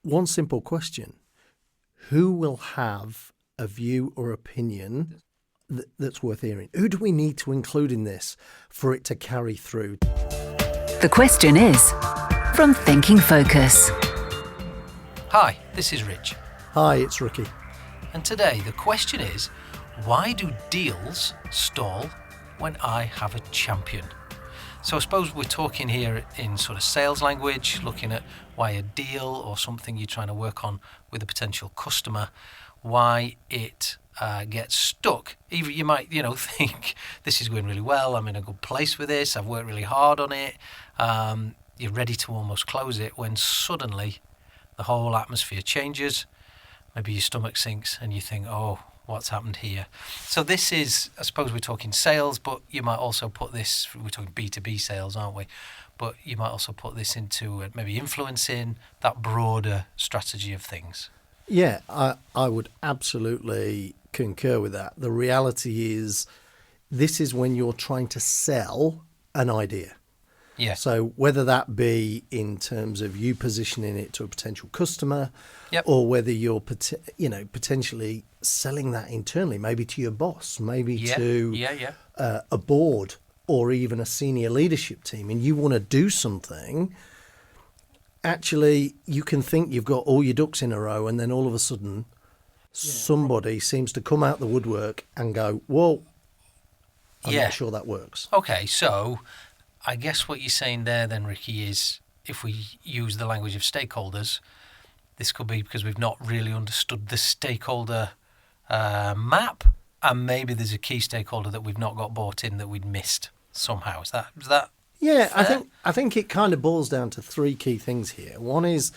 one simple question. Who will have a view or opinion that's worth hearing? Who do we need to include in this for it to carry through? The question is from Thinking Focus. Hi, this is Rich. Hi, it's Ricky. And today the question is, why do deals stall when I have a champion? So I suppose we're talking here in sort of sales language, looking at why a deal or something you're trying to work on with a potential customer, why it gets stuck. Even you might, think this is going really well. I'm in a good place with this. I've worked really hard on it. You're ready to almost close it when suddenly the whole atmosphere changes. Maybe your stomach sinks and you think, oh, what's happened here? So this is, I suppose we're talking sales, but you might also put this, we're talking B2B sales, aren't we? But you might also put this into maybe influencing that broader strategy of things. Yeah, I would absolutely concur with that. The reality is this is when you're trying to sell an idea. Yeah. So whether that be in terms of you positioning it to a potential customer, Yep. or whether you're potentially selling that internally, maybe to your boss, maybe to a board or even a senior leadership team, and you want to do something, actually you can think you've got all your ducks in a row, and then all of a sudden somebody seems to come out the woodwork and go, whoa, I'm not sure that works. Okay, so I guess what you're saying there then, Ricky, is if we use the language of stakeholders, this could be because we've not really understood the stakeholder map, and maybe there's a key stakeholder that we've not got bought in that we'd missed somehow. Is that Yeah, fair? I think it kind of boils down to three key things here. One is,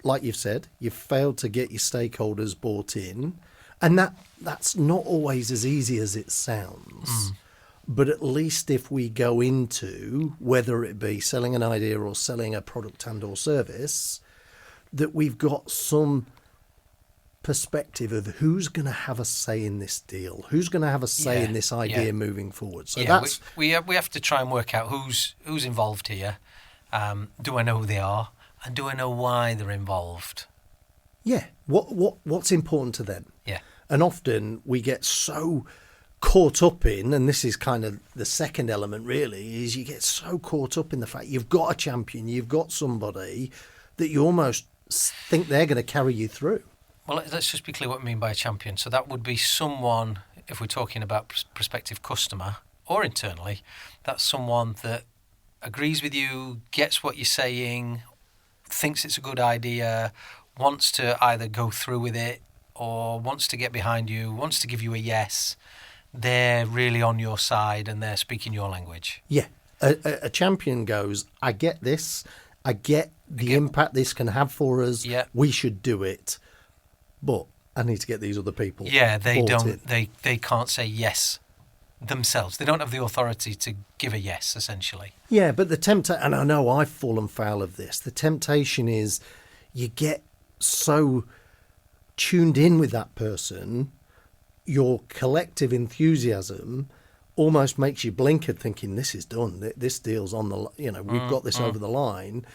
like you've said, you've failed to get your stakeholders bought in, and that's not always as easy as it sounds. But at least if we go into, whether it be selling an idea or selling a product and or service, that we've got some perspective of who's going to have a say in this deal, who's going to have a say in this idea moving forward. So that's we have to try and work out who's involved here. Do I know who they are, and do I know why they're involved? Yeah, what's important to them? Yeah, and often we get so caught up in, and this is kind of the second element really, is you get so caught up in the fact you've got a champion, you've got somebody that you almost think they're going to carry you through. Well, let's just be clear what we mean by a champion. So that would be someone, if we're talking about prospective customer or internally, that's someone that agrees with you, gets what you're saying, thinks it's a good idea, wants to either go through with it or wants to get behind you, wants to give you a yes. They're really on your side and they're speaking your language. Yeah, a champion goes, I get this, I get the impact this can have for us, we should do it, but I need to get these other people. Yeah, they can't say yes themselves. They don't have the authority to give a yes, essentially. Yeah, but and I know I've fallen foul of this, the temptation is you get so tuned in with that person, your collective enthusiasm almost makes you blink at thinking this is done, this deal's on the, we've got this over the line,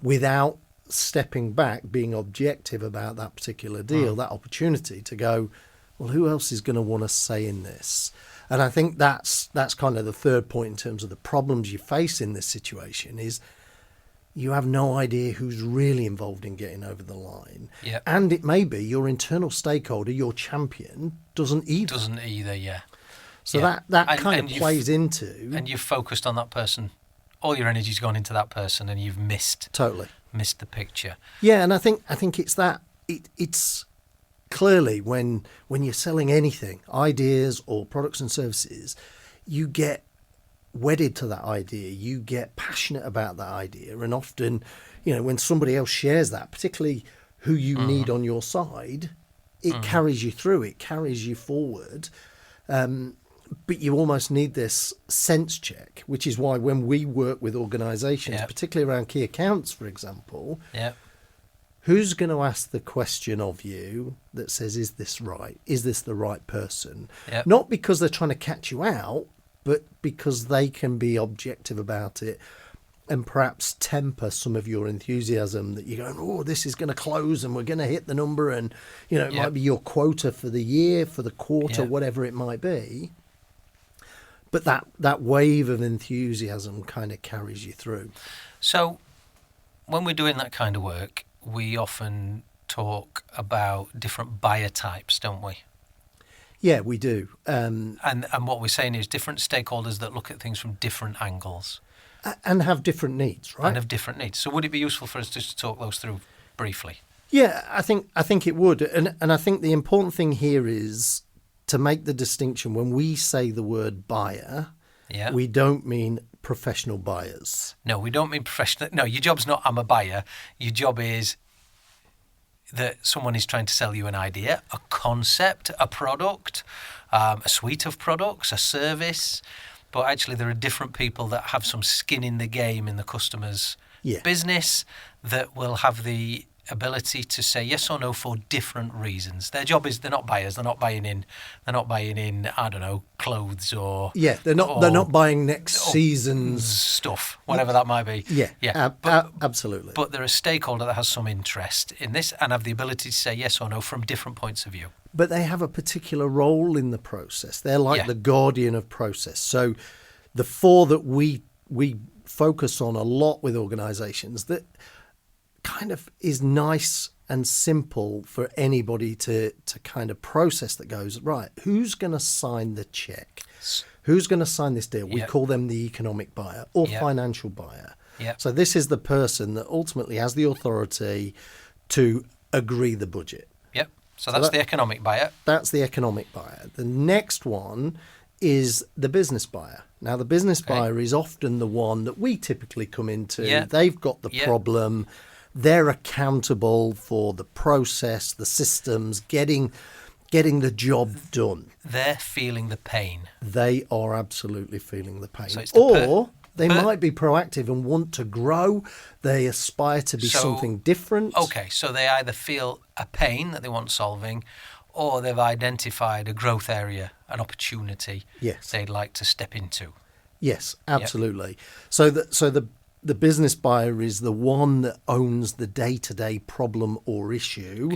without stepping back, being objective about that particular deal, that opportunity to go, well, who else is going to want to say in this? And I think that's kind of the third point in terms of the problems you face in this situation is you have no idea who's really involved in getting over the line. Yep. And it may be your internal stakeholder, your champion, doesn't either. So that kind of plays into... And you've focused on that person. All your energy's gone into that person and you've missed the picture. Yeah, and I think it's that. It's clearly when you're selling anything, ideas or products and services, you get wedded to that idea, you get passionate about that idea, and often, when somebody else shares that, particularly who you need on your side, it carries you through, it carries you forward. But you almost need this sense check, which is why when we work with organisations, particularly around key accounts, for example, who's going to ask the question of you that says, is this right? Is this the right person? Not because they're trying to catch you out, but because they can be objective about it and perhaps temper some of your enthusiasm that you're going, oh, this is going to close and we're going to hit the number, and it might be your quota for the year, for the quarter, whatever it might be. But that wave of enthusiasm kind of carries you through. So when we're doing that kind of work, we often talk about different buyer types, don't we? Yeah, we do. And what we're saying is different stakeholders that look at things from different angles. And have different needs, right? And have different needs. So would it be useful for us just to talk those through briefly? Yeah, I think it would. And I think the important thing here is to make the distinction. When we say the word buyer, we don't mean professional buyers. No, we don't mean professional. No, your job's not I'm a buyer. Your job is that someone is trying to sell you an idea, a concept, a product, a suite of products, a service. But actually there are different people that have some skin in the game in the customer's business that will have the ability to say yes or no for different reasons. Their job is they're not buyers. They're not buying in. I don't know, clothes or they're not buying next season's stuff, whatever that might be. Absolutely. But they're a stakeholder that has some interest in this and have the ability to say yes or no from different points of view. But they have a particular role in the process. They're like the guardian of process. So the four that we focus on a lot with organisations, that kind of is nice and simple for anybody to kind of process, that goes, right, who's going to sign the check? Who's going to sign this deal? We call them the economic buyer or financial buyer. So this is the person that ultimately has the authority to agree the budget. So that's the economic buyer. That's the economic buyer. The next one is the business buyer. Now, the business buyer is often the one that we typically come into. They've got the problem. They're accountable for the process, the systems, getting the job done. They're feeling the pain. They are absolutely feeling the pain. So they might be proactive and want to grow. They aspire to be something different. Okay, so they either feel a pain that they want solving, or they've identified a growth area, an opportunity they'd like to step into. Yes, absolutely. So the business buyer is the one that owns the day-to-day problem or issue,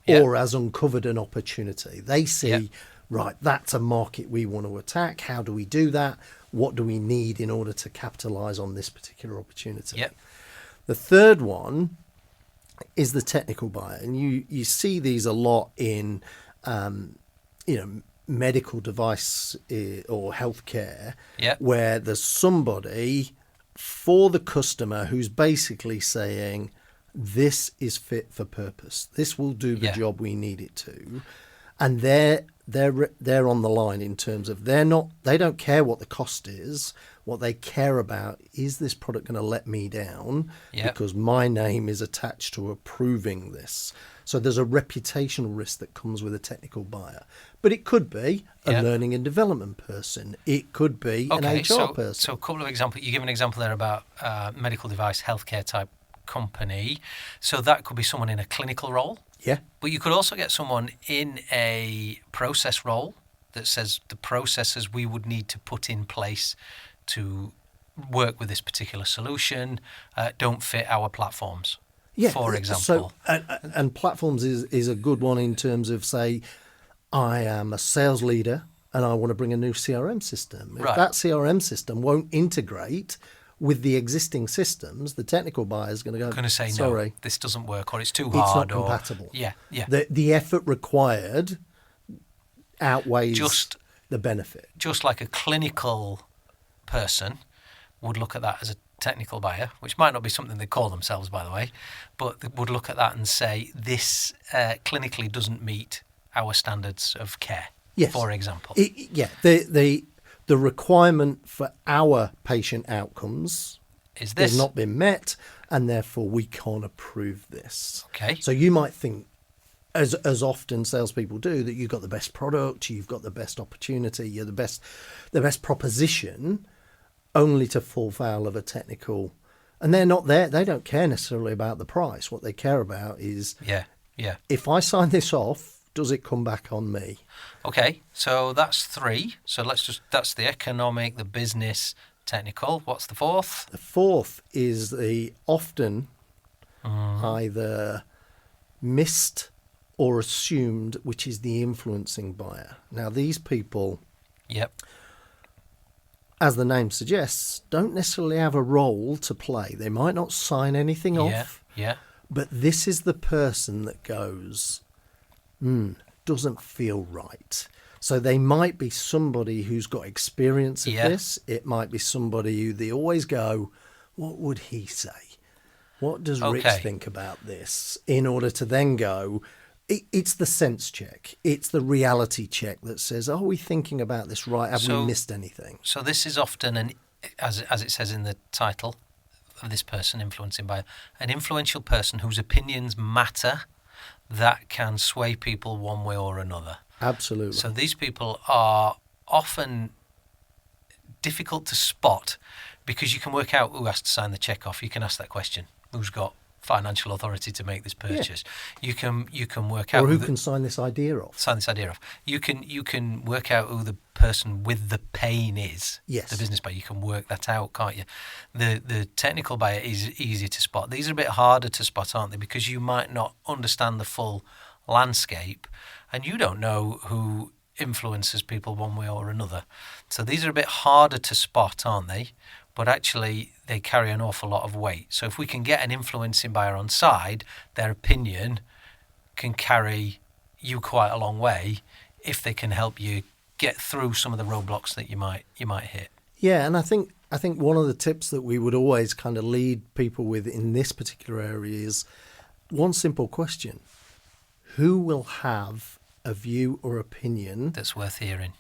or has uncovered an opportunity. They see, right, that's a market we want to attack. How do we do that? What do we need in order to capitalise on this particular opportunity? The third one is the technical buyer, and you see these a lot in medical device or healthcare, where there's somebody for the customer who's basically saying, this is fit for purpose. This will do the job we need it to. And they're on the line in terms of they don't care what the cost is. What they care about is this product going to let me down because my name is attached to approving this. So there's a reputational risk that comes with a technical buyer. But it could be a learning and development person. It could be an HR person. So a couple of examples. You give an example there about medical device, healthcare type company. So that could be someone in a clinical role. Yeah. But you could also get someone in a process role that says the processes we would need to put in place to work with this particular solution don't fit our platforms, for example. So, and platforms is a good one in terms of, say, I am a sales leader and I want to bring a new CRM system. If that CRM system won't integrate with the existing systems, the technical buyer is going to say, sorry, no, this doesn't work, or it's too it's hard. It's not compatible. Yeah. The effort required outweighs the benefit. Just like a clinical person would look at that as a technical buyer, which might not be something they call themselves, by the way, but they would look at that and say, this clinically doesn't meet our standards of care, for example. The requirement for our patient outcomes has not been met, and therefore we can't approve this. Okay. So you might think, as often salespeople do, that you've got the best product, you've got the best opportunity, you're the best proposition, only to fall foul of a technical. And they're not there. They don't care necessarily about the price. What they care about is, if I sign this off, does it come back on me? Okay, so that's three. So that's the economic, the business, technical. What's the fourth? The fourth is the often either missed or assumed, which is the influencing buyer. Now, these people, Yep. as the name suggests, don't necessarily have a role to play. They might not sign anything off, Yeah. but this is the person that goes, doesn't feel right. So they might be somebody who's got experience of this. It might be somebody who they always go, what would he say? What does Rich think about this? In order to then go, it's the sense check. It's the reality check that says, are we thinking about this right? Have we missed anything? So this is often, as it says in the title of this person, influencing buyer, an influential person whose opinions matter that can sway people one way or another. Absolutely. So these people are often difficult to spot because you can work out who has to sign the check off. You can ask that question. Who's got financial authority to make this purchase? Yeah. You can work out, or who can sign this idea off. You can work out who the person with the pain is. Yes. The business buyer. You can work that out, can't you? The technical buyer is easier to spot. These are a bit harder to spot, aren't they? Because you might not understand the full landscape, and you don't know who influences people one way or another. So these are a bit harder to spot, aren't they? But actually, they carry an awful lot of weight. So if we can get an influencing buyer on side, their opinion can carry you quite a long way if they can help you get through some of the roadblocks that you might hit. Yeah, and I think one of the tips that we would always kind of lead people with in this particular area is one simple question. Who will have a view or opinion that's worth hearing?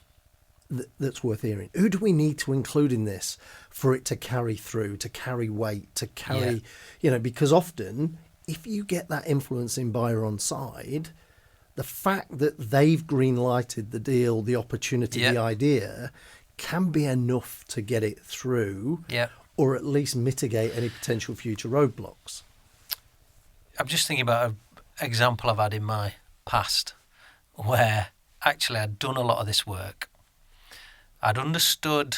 That's worth hearing. Who do we need to include in this for it to carry through, to carry weight, to carry, because often if you get that influencing buyer on side, the fact that they've green-lighted the deal, the opportunity, the idea, can be enough to get it through or at least mitigate any potential future roadblocks. I'm just thinking about an example I've had in my past where actually I'd done a lot of this work. I'd understood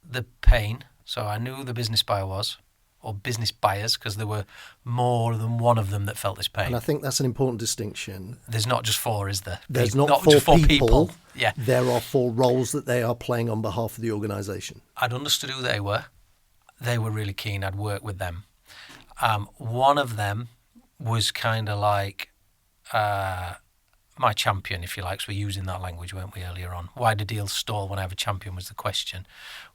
the pain, so I knew who the business buyer was, or business buyers, because there were more than one of them that felt this pain. And I think that's an important distinction. There's not just four, is there? There's not just four four people. Yeah. There are four roles that they are playing on behalf of the organisation. I'd understood who they were. They were really keen. I'd worked with them. One of them was kind of like my champion, if you like. So we're using that language, weren't we, earlier on? Why do deals stall when I have a champion was the question.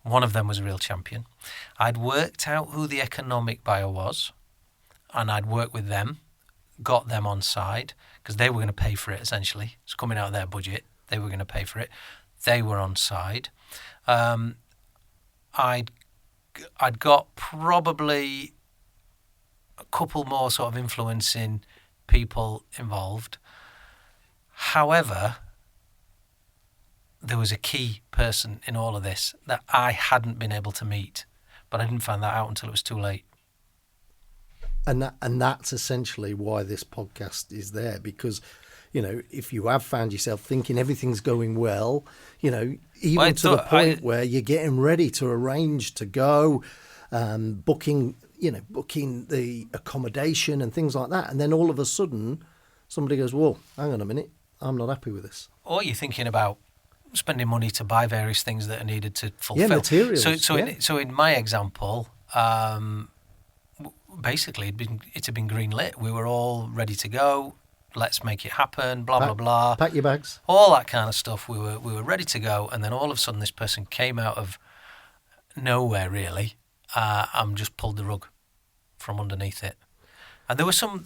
One of them was a real champion. I'd worked out who the economic buyer was, and I'd worked with them, got them on side, because they were going to pay for it, essentially. It's coming out of their budget. They were going to pay for it. They were on side. I'd got probably a couple more sort of influencing people involved. However, there was a key person in all of this that I hadn't been able to meet, but I didn't find that out until it was too late. And that's essentially why this podcast is there, because, if you have found yourself thinking everything's going well, even to the point where you're getting ready to arrange to go, booking the accommodation and things like that, and then all of a sudden somebody goes, whoa, hang on a minute, I'm not happy with this. Or you're thinking about spending money to buy various things that are needed to fulfill. Yeah, materials. So in my example, basically it had been green lit. We were all ready to go. Let's make it happen. Blah blah. Pack your bags. All that kind of stuff. We were ready to go, and then all of a sudden this person came out of nowhere, really, and just pulled the rug from underneath it. And there were some.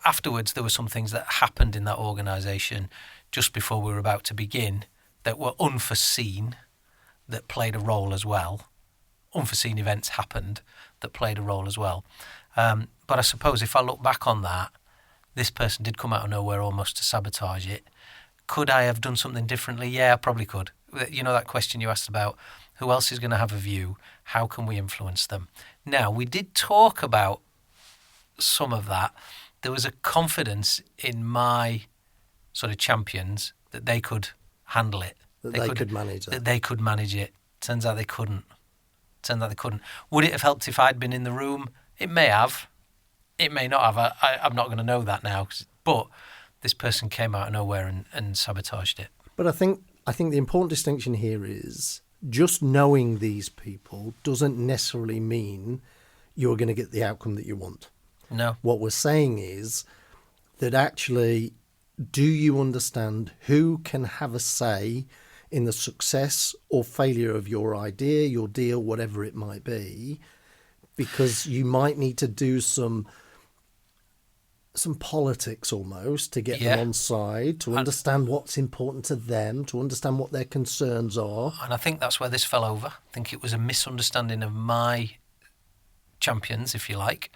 Afterwards, there were some things that happened in that organisation just before we were about to begin that were unforeseen, that played a role as well. Unforeseen events happened that played a role as well. But I suppose if I look back on that, this person did come out of nowhere almost to sabotage it. Could I have done something differently? Yeah, I probably could. That question you asked about who else is going to have a view? How can we influence them? Now, we did talk about some of that. There was a confidence in my sort of champions that they could handle it. that they could manage that. That they could manage it. Turns out they couldn't. Would it have helped if I'd been in the room? It may have. It may not have. I'm not going to know that now. But this person came out of nowhere and sabotaged it. But I think the important distinction here is just knowing these people doesn't necessarily mean you're going to get the outcome that you want. No. What we're saying is that actually, do you understand who can have a say in the success or failure of your idea, your deal, whatever it might be? Because you might need to do some politics almost to get them on side, to understand what's important to them, to understand what their concerns are. And I think that's where this fell over. I think it was a misunderstanding of my champions, if you like,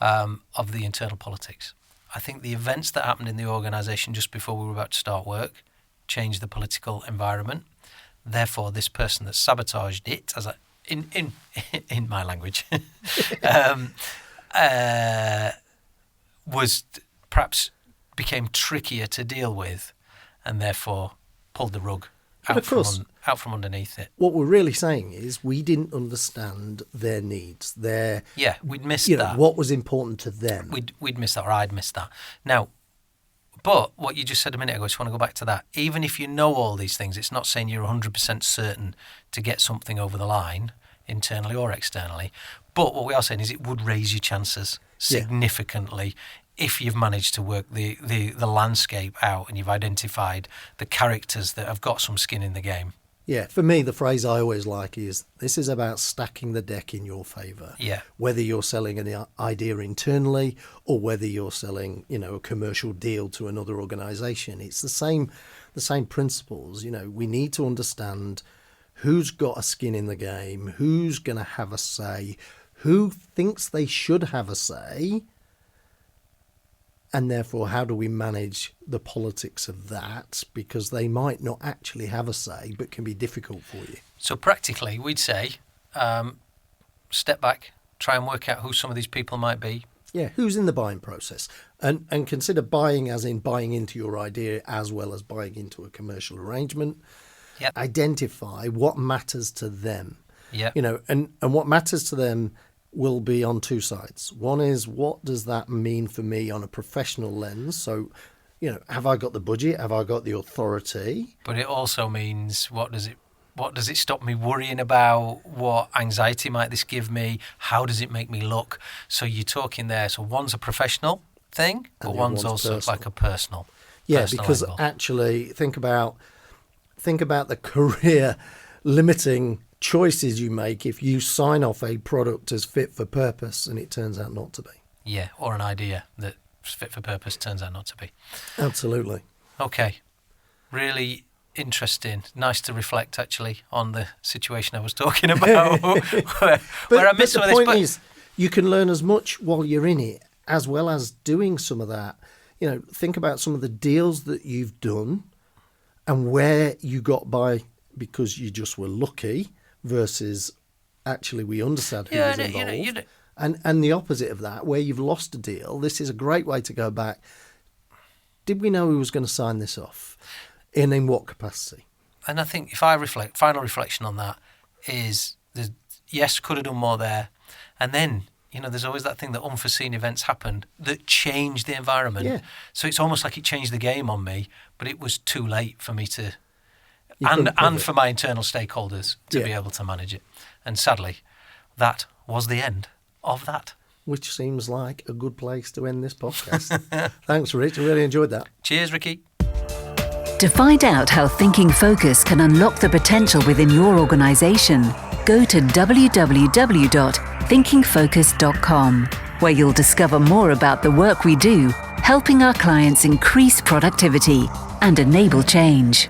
of the internal politics. I think the events that happened in the organisation just before we were about to start work changed the political environment. Therefore, this person that sabotaged it, as in my language, was perhaps became trickier to deal with, and therefore pulled the rug out from underneath it. What we're really saying is we didn't understand their needs, we'd missed that. What was important to them. We'd missed that, or I'd missed that. Now, but what you just said a minute ago, I just want to go back to that. Even if you know all these things, it's not saying you're 100% certain to get something over the line, internally or externally. But what we are saying is it would raise your chances significantly if you've managed to work the landscape out and you've identified the characters that have got some skin in the game. Yeah, for me, the phrase I always like is, this is about stacking the deck in your favour. Yeah. Whether you're selling an idea internally or whether you're selling, a commercial deal to another organisation, it's the same principles. We need to understand who's got a skin in the game, who's going to have a say, who thinks they should have a say, and therefore how do we manage the politics of that, because they might not actually have a say but can be difficult for you. So practically we'd say step back, try and work out who some of these people might be. Yeah, who's in the buying process, and consider buying as in buying into your idea as well as buying into a commercial arrangement. Yep. Identify what matters to them. Yeah. And what matters to them will be on two sides. One is, what does that mean for me on a professional lens? So, have I got the budget? Have I got the authority? But it also means, what does it stop me worrying about? What anxiety might this give me? How does it make me look? So you're talking there. So one's a professional thing, but one's also personal. Like a personal. Yeah, because angle. Actually, think about the career limiting choices you make if you sign off a product as fit for purpose and it turns out not to be. Yeah, or an idea that's fit for purpose turns out not to be. Absolutely. Okay. Really interesting. Nice to reflect, actually, on the situation I was talking about. where I missed some of this. The point is, you can learn as much while you're in it as well as doing some of that. Think about some of the deals that you've done and where you got by because you just were lucky versus actually we understand who was involved. And the opposite of that, where you've lost a deal, this is a great way to go back. Did we know who was going to sign this off? And in what capacity? And I think if I reflect, final reflection on that is, yes, could have done more there. And then, there's always that thing that unforeseen events happened that changed the environment. Yeah. So it's almost like it changed the game on me, but it was too late for me to... And for my internal stakeholders to be able to manage it. And sadly, that was the end of that. Which seems like a good place to end this podcast. Thanks, Rich. I really enjoyed that. Cheers, Ricky. To find out how Thinking Focus can unlock the potential within your organisation, go to www.thinkingfocus.com, where you'll discover more about the work we do, helping our clients increase productivity and enable change.